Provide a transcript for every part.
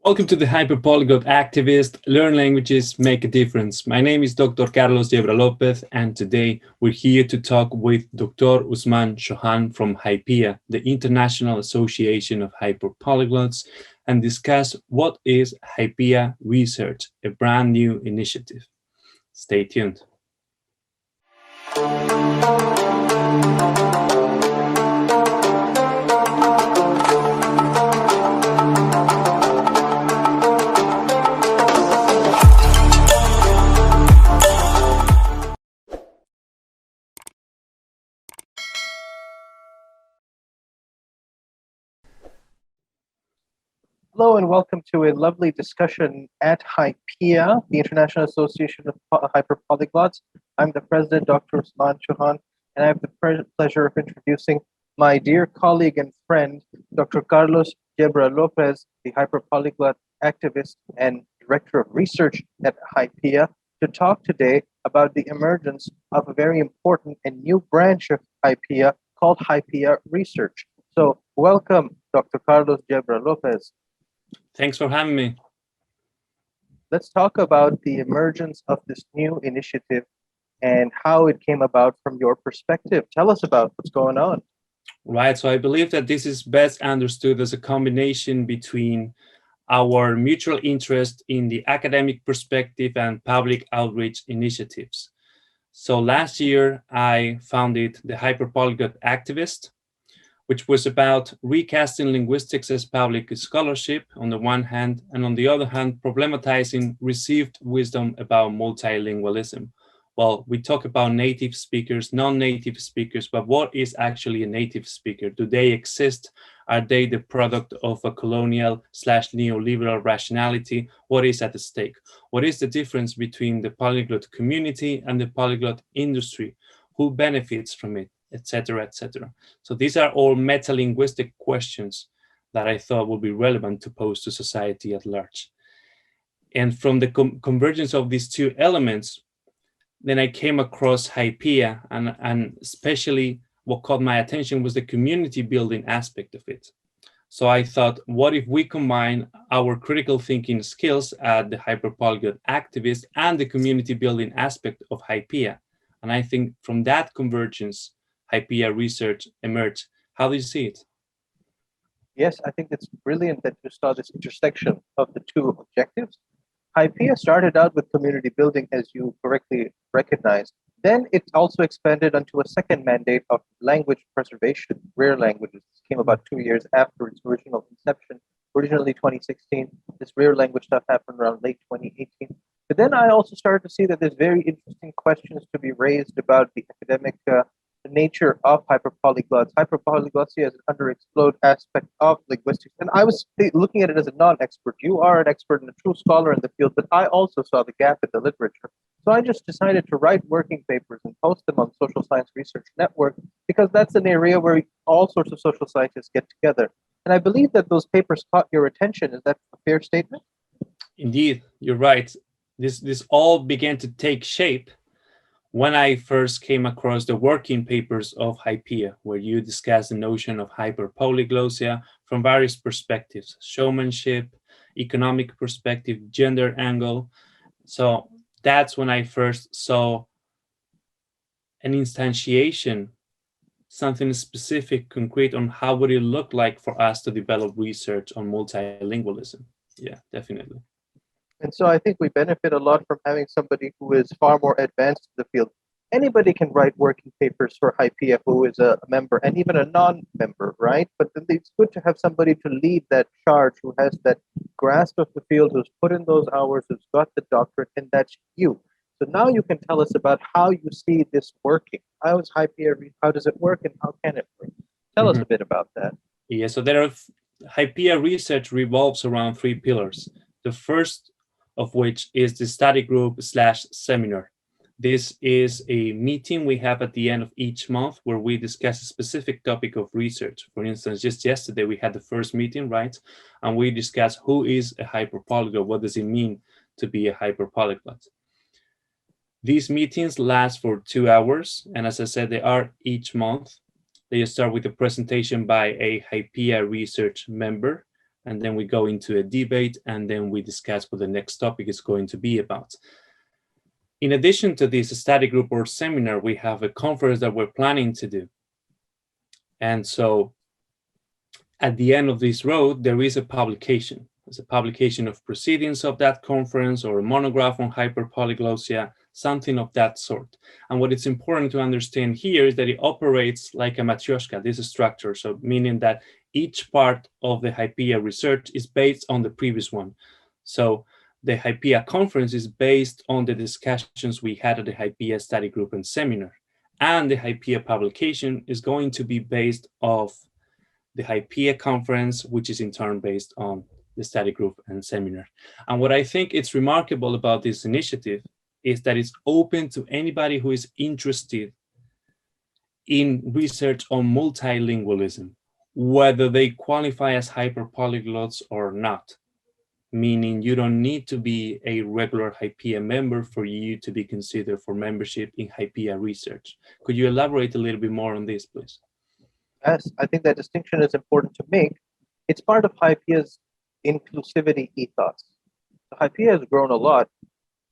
Welcome to the Hyperpolyglot Activist, Learn Languages, Make a Difference. My name is Dr. Carlos Yebra Lopez, and today we're here to talk with Dr. Usman Chohan from HYPIA, the International Association of Hyperpolyglots, and discuss what is HYPIA Research, a brand new initiative. Stay tuned. Hello and welcome to a lovely discussion at HYPIA, the International Association of Hyperpolyglots. I'm the president, Dr. Usman Chohan, and I have the pleasure of introducing my dear colleague and friend, Dr. Carlos Yebra Lopez, the Hyperpolyglot Activist and Director of Research at HYPIA, to talk today about the emergence of a very important and new branch of HYPIA called HYPIA Research. So welcome, Dr. Carlos Yebra Lopez. Thanks for having me. Let's talk about the emergence of this new initiative and how it came about from your perspective. Tell us about what's going on. Right, so I believe that this is best understood as a combination between our mutual interest in the academic perspective and public outreach initiatives. So last year, I founded the Hyperpolyglot Activist, which was about recasting linguistics as public scholarship on the one hand, and on the other hand, problematizing received wisdom about multilingualism. Well, we talk about native speakers, non-native speakers, but what is actually a native speaker? Do they exist? Are they the product of a colonial/neoliberal rationality? What is at stake? What is the difference between the polyglot community and the polyglot industry? Who benefits from it? Etc., etc. So these are all meta-linguistic questions that I thought would be relevant to pose to society at large. And from the convergence of these two elements, then I came across HYPIA, and especially what caught my attention was the community building aspect of it. So I thought, what if we combine our critical thinking skills at the Hyperpolyglot Activist and the community building aspect of HYPIA? And I think from that convergence, HYPIA Research emerged. How do you see it? Yes, I think it's brilliant that you saw this intersection of the two objectives. HYPIA started out with community building, as you correctly recognized. Then it also expanded onto a second mandate of language preservation, rare languages. This came about 2 years after its original conception, originally 2016. This rare language stuff happened around late 2018. But then I also started to see that there's very interesting questions to be raised about the academic the nature of hyperpolyglots. Hyperpolyglossia is an underexplored aspect of linguistics. And I was looking at it as a non-expert. You are an expert and a true scholar in the field, but I also saw the gap in the literature. So I just decided to write working papers and post them on Social Science Research Network, because that's an area where all sorts of social scientists get together. And I believe that those papers caught your attention. Is that a fair statement? Indeed, you're right. This all began to take shape when I first came across the working papers of HYPIA, where you discuss the notion of hyperpolyglossia from various perspectives: showmanship, economic perspective, gender angle. So that's when I first saw an instantiation, something specific, concrete on how would it look like for us to develop research on multilingualism. Yeah, definitely. And so I think we benefit a lot from having somebody who is far more advanced in the field. Anybody can write working papers for HYPIA who is a member and even a non-member, right? But it's good to have somebody to lead that charge, who has that grasp of the field, who's put in those hours, who's got the doctorate, and that's you. So now you can tell us about how you see this working. How is HYPIA, how does it work, and how can it work? Tell us a bit about that. Yeah, so HYPIA Research revolves around 3 pillars. The first of which is the study group/seminar. This is a meeting we have at the end of each month where we discuss a specific topic of research. For instance, just yesterday we had the first meeting, right? And we discussed who is a hyperpolyglot, what does it mean to be a hyperpolyglot. These meetings last for 2 hours, and as I said, they are each month. They start with a presentation by a HYPIA Research member, and then we go into a debate, and then we discuss what the next topic is going to be about. In addition to this study group or seminar, we have a conference that we're planning to do. And so at the end of this road, there is a publication. It's a publication of proceedings of that conference, or a monograph on hyperpolyglossia, something of that sort. And what it's important to understand here is that it operates like a matryoshka, this structure. So meaning that each part of the HYPIA research is based on the previous one. So the HYPIA conference is based on the discussions we had at the HYPIA study group and seminar. And the HYPIA publication is going to be based off the HYPIA conference, which is in turn based on the study group and seminar. And what I think is remarkable about this initiative is that it's open to anybody who is interested in research on multilingualism, whether they qualify as hyperpolyglots or not. Meaning you don't need to be a regular HYPIA member for you to be considered for membership in HYPIA Research. Could you elaborate a little bit more on this, please? Yes, I think that distinction is important to make. It's part of HYPIA's inclusivity ethos. So HYPIA has grown a lot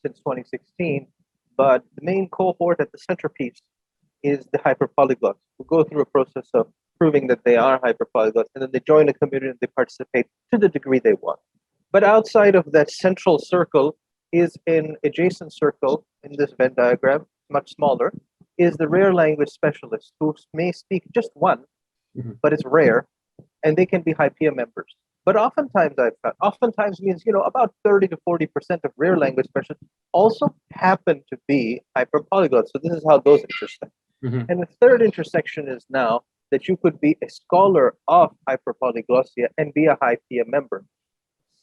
since 2016, but the main cohort at the centerpiece is the hyperpolyglots, who go through a process of proving that they are hyperpolyglots, and then they join a community and they participate to the degree they want. But outside of that central circle is an adjacent circle in this Venn diagram, much smaller, is the rare language specialist who may speak just one, but it's rare, and they can be HYPIA members. But oftentimes I've found, oftentimes means, about 30 to 40% of rare language specialists also happen to be hyperpolyglots. So this is how those intersect. And the third intersection is now that you could be a scholar of hyperpolyglossia and be a HYPIA member.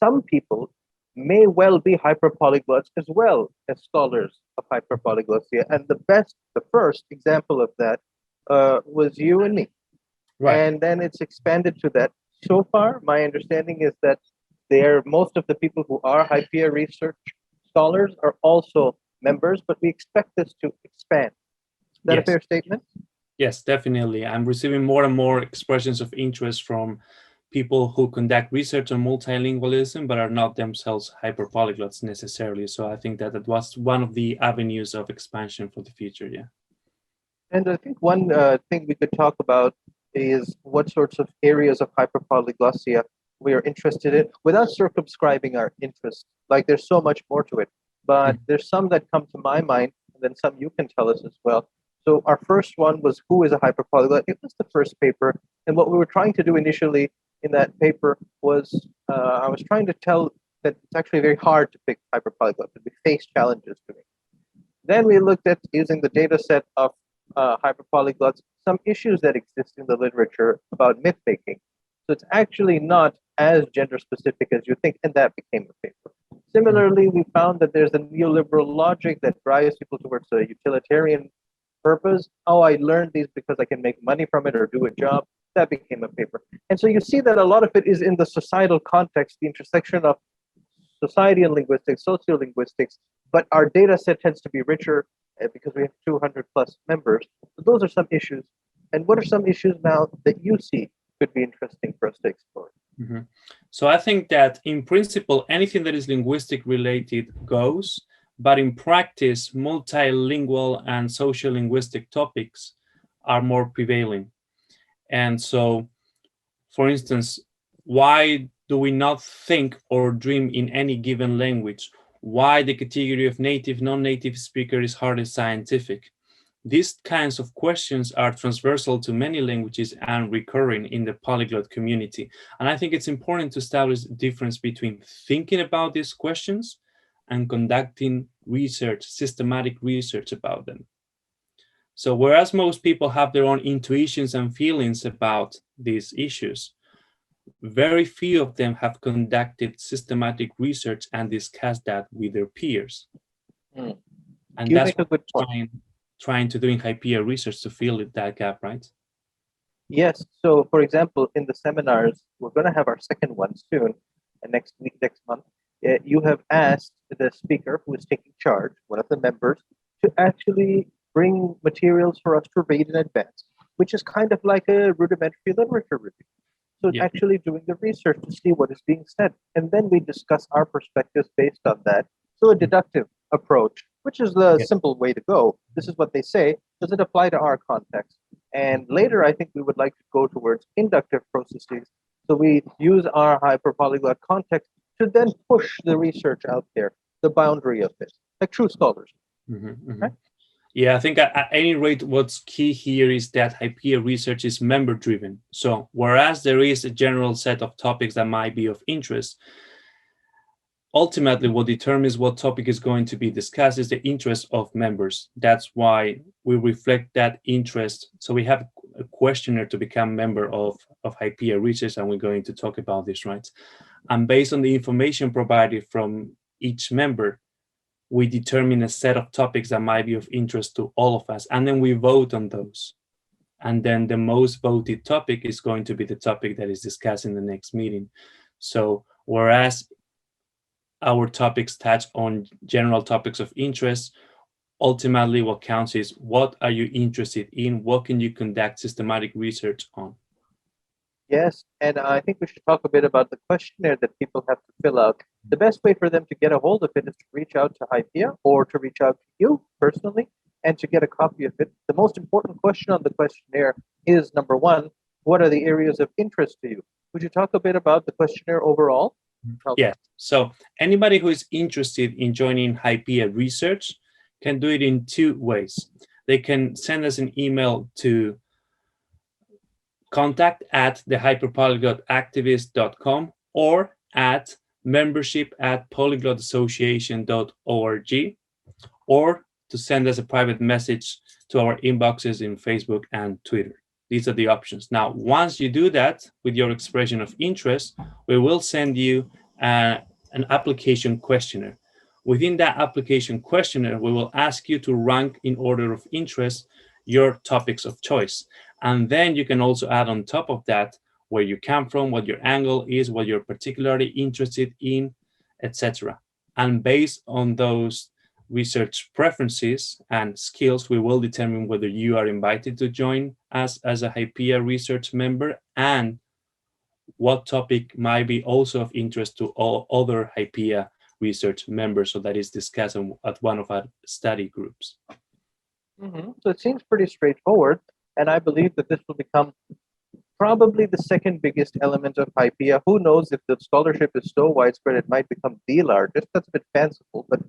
Some people may well be hyperpolyglots as well as scholars of hyperpolyglossia. And the first example of that was you and me. Right. And then it's expanded to that. So far, my understanding is that most of the people who are HYPIA research scholars are also members, but we expect this to expand. Is that a fair statement? Yes, definitely. I'm receiving more and more expressions of interest from people who conduct research on multilingualism, but are not themselves hyperpolyglots necessarily. So I think that was one of the avenues of expansion for the future, yeah. And I think one thing we could talk about is what sorts of areas of hyperpolyglossia we are interested in without circumscribing our interest. Like there's so much more to it, but there's some that come to my mind, and then some you can tell us as well. So our first one was, who is a hyperpolyglot? It was the first paper. And what we were trying to do initially in that paper was, I was trying to tell that it's actually very hard to pick hyperpolyglots, and we face challenges to it. Then we looked at, using the data set of hyperpolyglots, some issues that exist in the literature about myth making. So it's actually not as gender specific as you think, and that became a paper. Similarly, we found that there's a neoliberal logic that drives people towards a utilitarian purpose. Oh, I learned these because I can make money from it or do a job. That became a paper. And so you see that a lot of it is in the societal context, the intersection of society and linguistics, sociolinguistics, but our data set tends to be richer because we have 200 plus members. So those are some issues. And what are some issues now that you see could be interesting for us to explore? So I think that in principle, anything that is linguistic related goes, but in practice, multilingual and social linguistic topics are more prevailing. And so, for instance, why do we not think or dream in any given language? Why the category of native, non-native speaker is hardly scientific? These kinds of questions are transversal to many languages and recurring in the polyglot community. And I think it's important to establish the difference between thinking about these questions and conducting research, systematic research about them. So whereas most people have their own intuitions and feelings about these issues, very few of them have conducted systematic research and discussed that with their peers. And that's what we're trying to do in HYPIA research, to fill that gap, right? Yes. So for example, in the seminars, we're going to have our second one soon, next month. You have asked the speaker who is taking charge, one of the members, to actually bring materials for us to read in advance, which is kind of like a rudimentary literature review. So Yeah. actually doing the research to see what is being said. And then we discuss our perspectives based on that. So a deductive approach, which is the simple way to go. This is what they say. Does it apply to our context? And later, I think we would like to go towards inductive processes. So we use our hyperpolyglot context to then push the research out there, the boundary of it, like true scholars. Right? Yeah, I think at any rate, what's key here is that HYPIA research is member-driven. So whereas there is a general set of topics that might be of interest, ultimately what determines what topic is going to be discussed is the interest of members. That's why we reflect that interest. So we have a questionnaire to become member of HYPIA Research, and we're going to talk about this, right? And based on the information provided from each member, we determine a set of topics that might be of interest to all of us, and then we vote on those. And then the most voted topic is going to be the topic that is discussed in the next meeting. So whereas our topics touch on general topics of interest, ultimately what counts is what are you interested in? What can you conduct systematic research on? Yes, and I think we should talk a bit about the questionnaire that people have to fill out. The best way for them to get a hold of it is to reach out to HYPIA or to reach out to you personally and to get a copy of it. The most important question on the questionnaire is, number one, what are the areas of interest to you? Would you talk a bit about the questionnaire overall? Yeah, so anybody who is interested in joining HYPIA Research can do it in two ways. They can send us an email to contact@thehyperpolyglotactivist.com or at membership@polyglotassociation.org, or to send us a private message to our inboxes in Facebook and Twitter. These are the options. Now, once you do that with your expression of interest, we will send you an application questionnaire. Within that application questionnaire, we will ask you to rank in order of interest your topics of choice. And then you can also add on top of that where you come from, what your angle is, what you're particularly interested in, etc. And based on those research preferences and skills, we will determine whether you are invited to join us as a HYPIA Research member and what topic might be also of interest to all other HYPIA Research members, so that is discussed at one of our study groups. So it seems pretty straightforward, and I believe that this will become probably the second biggest element of HYPIA. Who knows, if the scholarship is so widespread, it might become the largest. That's a bit fanciful, but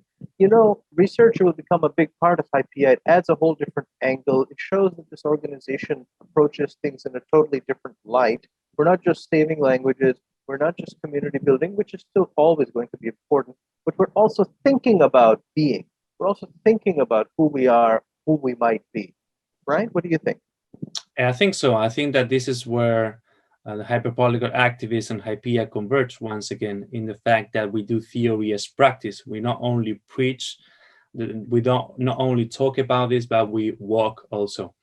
research will become a big part of HYPIA. It adds a whole different angle. It shows that this organization approaches things in a totally different light. We're not just saving languages. We're not just community building, which is still always going to be important, but we're also thinking about being. We're also thinking about who we are, who we might be, right? What do you think? I think so. I think that this is where the Hyperpolyglot Activist and HYPIA converge once again, in the fact that we do theory as practice. We not only preach, we don't not only talk about this, but we walk also.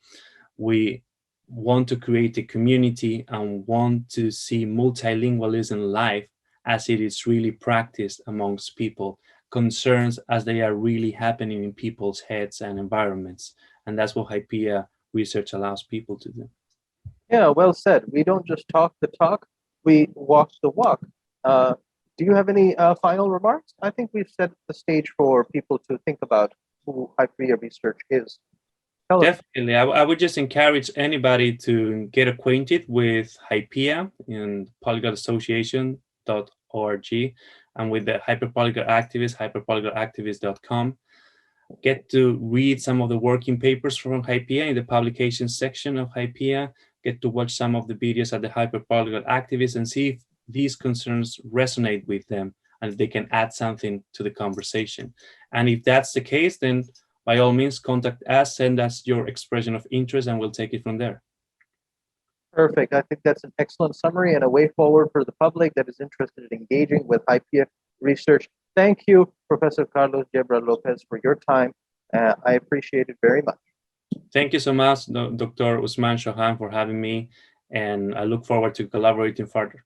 We want to create a community and want to see multilingualism live as it is really practiced amongst people, concerns as they are really happening in people's heads and environments. And that's what HYPIA Research allows people to do. Yeah, well said. We don't just talk the talk, we walk the walk. Do you have any final remarks? I think we've set the stage for people to think about who HYPIA Research is. Definitely. I would just encourage anybody to get acquainted with HYPIA and polyglotassociation.org and with the Hyperpolyglot Activist, hyperpolyglotactivist.com. Get to read some of the working papers from HYPIA in the publication section of HYPIA. Get to watch some of the videos at the Hyperpolyglot Activist and see if these concerns resonate with them and if they can add something to the conversation. And if that's the case, then by all means, contact us, send us your expression of interest, and we'll take it from there. Perfect. I think that's an excellent summary and a way forward for the public that is interested in engaging with HYPIA Research. Thank you, Professor Carlos Gebra Lopez, for your time. I appreciate it very much. Thank you so much, Dr. Usman Chohan, for having me, and I look forward to collaborating further.